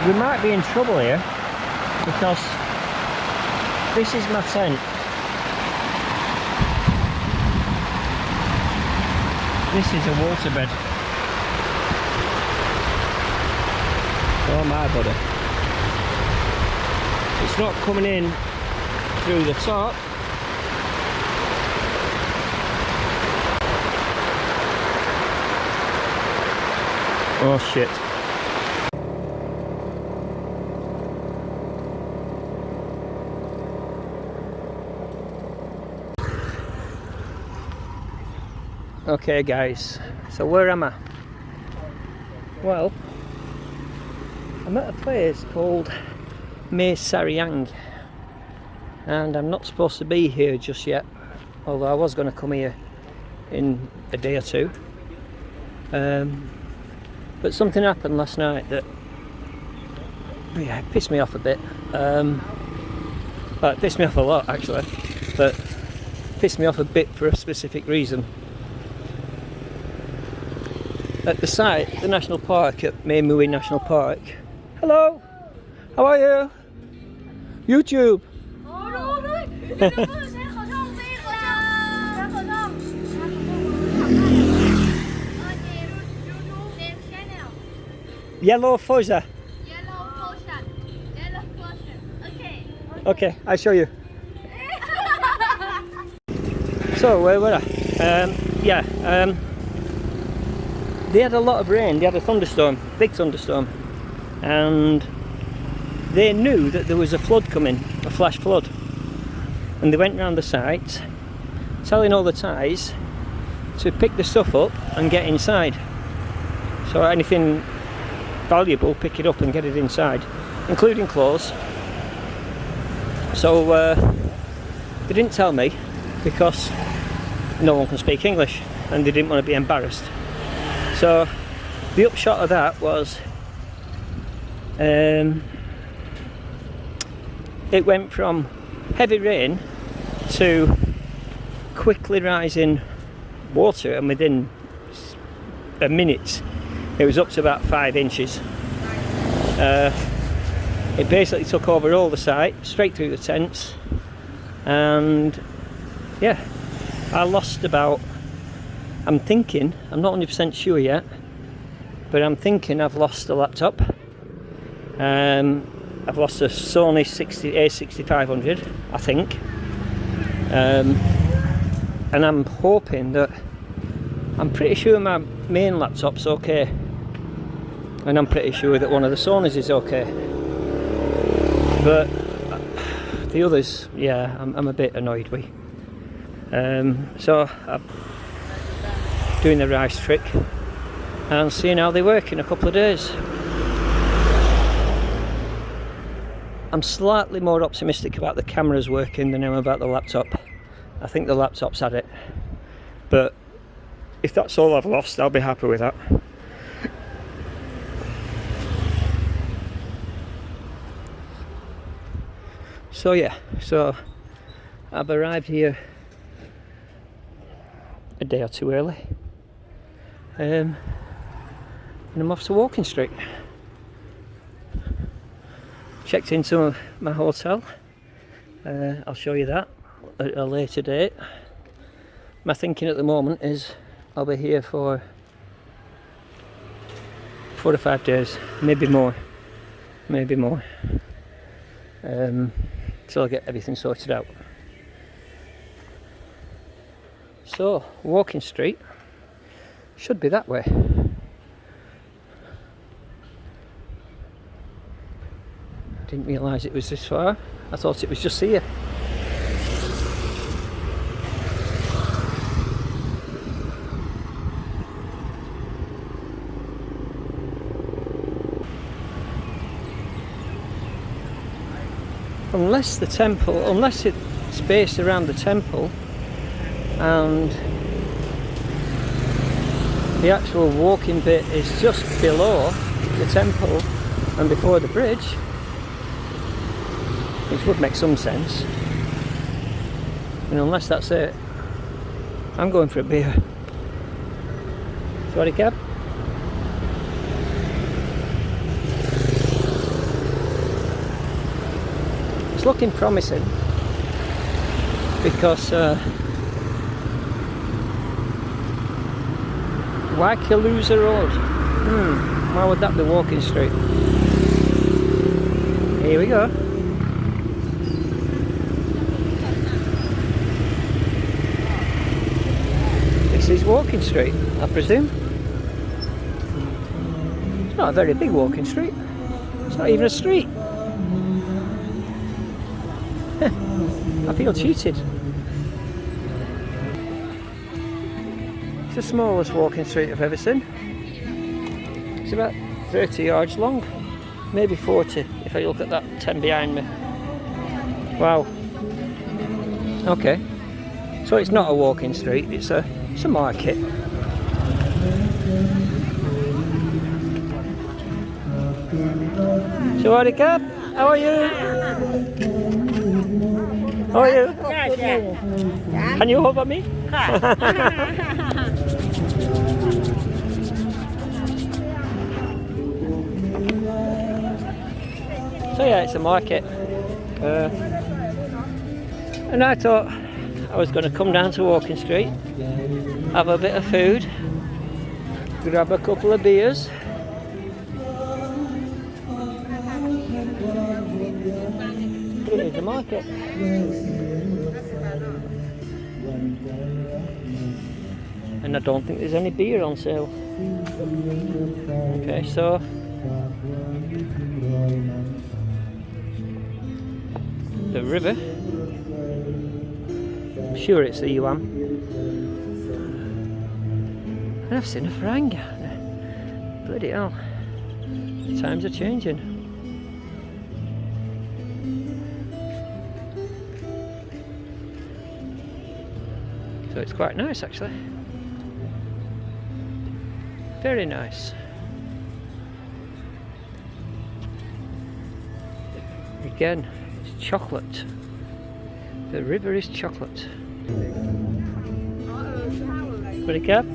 we might be in trouble here because this is my tent. This is a waterbed. Oh my buddy. It's not coming in through the top. Oh shit. Okay guys, so where am I? Well, I'm at a place called Mae Sariang, and I'm not supposed to be here just yet, although I was going to come here in a day or two. But something happened last night that pissed me off a bit. Well, it pissed me off a lot actually, but pissed me off a bit for a specific reason. At the site, the national park at Mae National Park. Hello, how are you? YouTube. Yellow fuzzer. Okay, I'll show you. So where were I? They had a lot of rain. They had a thunderstorm, big thunderstorm, and they knew that there was a flood coming, a flash flood, and they went round the site telling all the Thais to pick the stuff up and get inside. So anything valuable, pick it up and get it inside, including clothes. So they didn't tell me because no one can speak English and they didn't want to be embarrassed. So the upshot of that was it went from heavy rain to quickly rising water, and within a minute it was up to about 5 inches. It basically took over all the site, straight through the tents, and yeah, I lost about, I'm thinking, I'm not 100% sure yet, but I'm thinking I've lost the laptop. I've lost a Sony A6500, I think, and I'm hoping that, I'm pretty sure my main laptop's okay, and I'm pretty sure that one of the Sonys is okay, but the others, yeah, I'm a bit annoyed with. So I'm doing the rice trick and seeing how they work in a couple of days. I'm slightly more optimistic about the cameras working than I am about the laptop. I think the laptop's had it, but if that's all I've lost, I'll be happy with that. So yeah, so I've arrived here a day or two early, and I'm off to Walking Street. Checked into my hotel. I'll show you that at a later date. My thinking at the moment is I'll be here for 4 to 5 days, maybe more, till I get everything sorted out. So, Walking Street should be that way. Didn't realise it was this far. I thought it was just here. Unless it's based around the temple and the actual walking bit is just below the temple and before the bridge, which would make some sense. And unless that's it, I'm going for a beer. Sorry, cab. It's looking promising because Waikaloosa Road. Why would that be walking street? Here we go. This is walking street, I presume. It's not a very big walking street. It's not even a street. I feel cheated. It's the smallest walking street I've ever seen. It's about 30 yards long, maybe 40 if I look at that 10 behind me. Wow. Okay, so it's not a walking street, it's a market. Sawadee, how are you? How are you? Can you help me? So yeah, it's a market. And I thought I was going to come down to Walking Street, have a bit of food, grab a couple of beers. It is a market. And I don't think there's any beer on sale. Okay, so the river, I'm sure it's the Yuan, and I've seen a faranga. Bloody hell, times are changing. So it's quite nice actually, very nice. Again, it's chocolate. The river is chocolate. Pretty cap.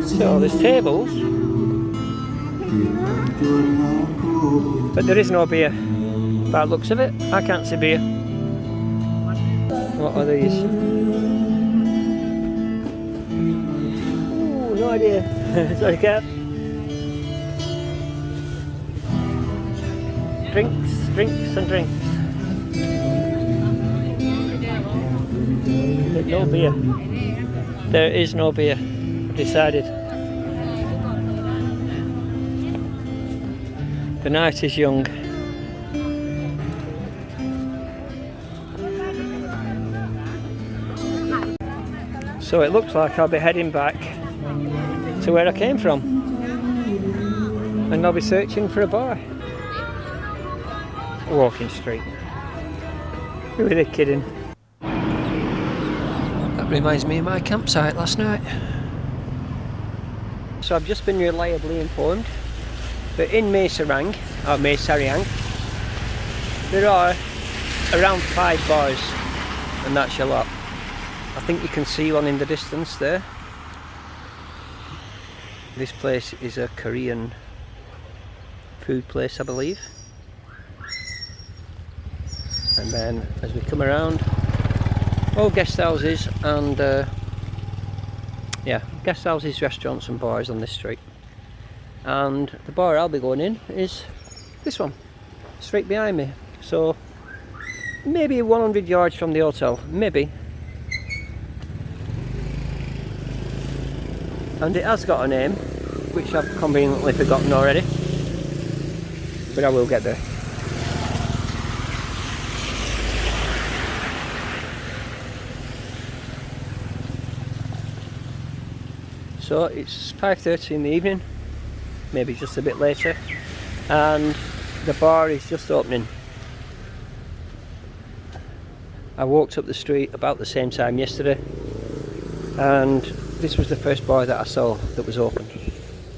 So there's tables, but there is no beer. By the looks of it, I can't see beer. What are these? Ooh, no idea. Sorry, Cap. Drinks and drinks. But no beer. There is no beer. I've decided. The night is young. So it looks like I'll be heading back to where I came from, and I'll be searching for a bar. Walking street. Who are they kidding? That reminds me of my campsite last night. So I've just been reliably informed that in Mae Sariang, there are around 5 bars, and that's a lot. I think you can see one in the distance there. This place is a Korean food place, I believe. And then as we come around, all guest houses and guest houses, restaurants and bars on this street. And the bar I'll be going in is this one, straight behind me. So maybe 100 yards from the hotel, maybe. And it has got a name, which I've conveniently forgotten already, but I will get there. So it's 5:30 in the evening, maybe just a bit later, and the bar is just opening. I walked up the street about the same time yesterday, and this was the first bar that I saw that was open.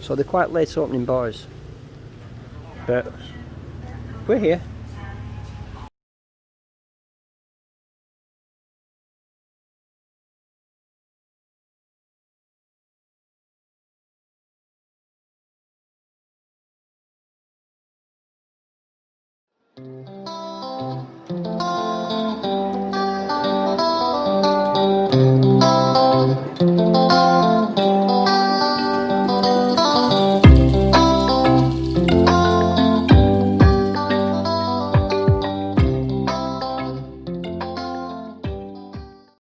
So they're quite late opening bars, but we're here.